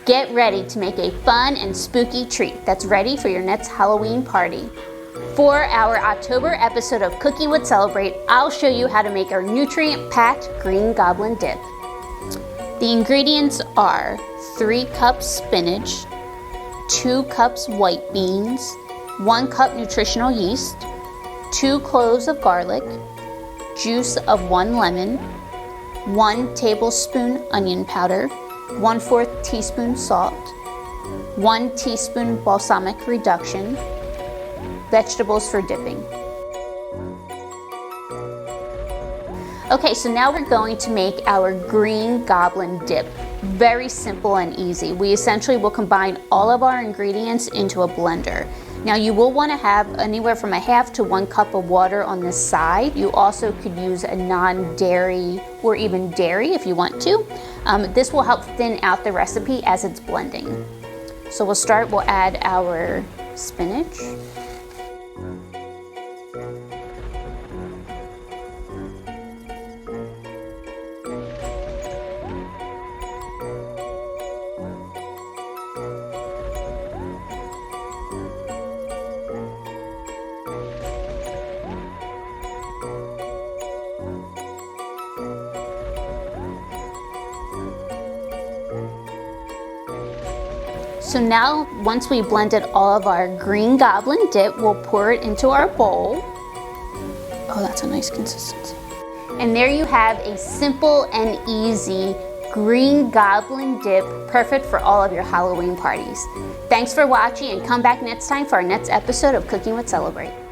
Get ready to make a fun and spooky treat that's ready for your next Halloween party. For our October episode of Cooking with Celebrate, I'll show you how to make our nutrient-packed Green Goblin Dip. The ingredients are 3 cups spinach, 2 cups white beans, 1 cup nutritional yeast, 2 cloves of garlic, juice of 1 lemon, 1 tablespoon onion powder, 1/4 teaspoon salt, 1 teaspoon balsamic reduction, vegetables for dipping. Okay, so now we're going to make our Green Goblin Dip. Very simple and easy. We essentially will combine all of our ingredients into a blender. Now you will want to have anywhere from a half to 1 cup of water on this side. You also could use a non-dairy or even dairy if you want to. This will help thin out the recipe as it's blending. So we'll add our spinach. So now, once we blended all of our Green Goblin Dip, we'll pour it into our bowl. Oh, that's a nice consistency. And there you have a simple and easy Green Goblin Dip, perfect for all of your Halloween parties. Thanks for watching, and come back next time for our next episode of Cooking with Celebrate.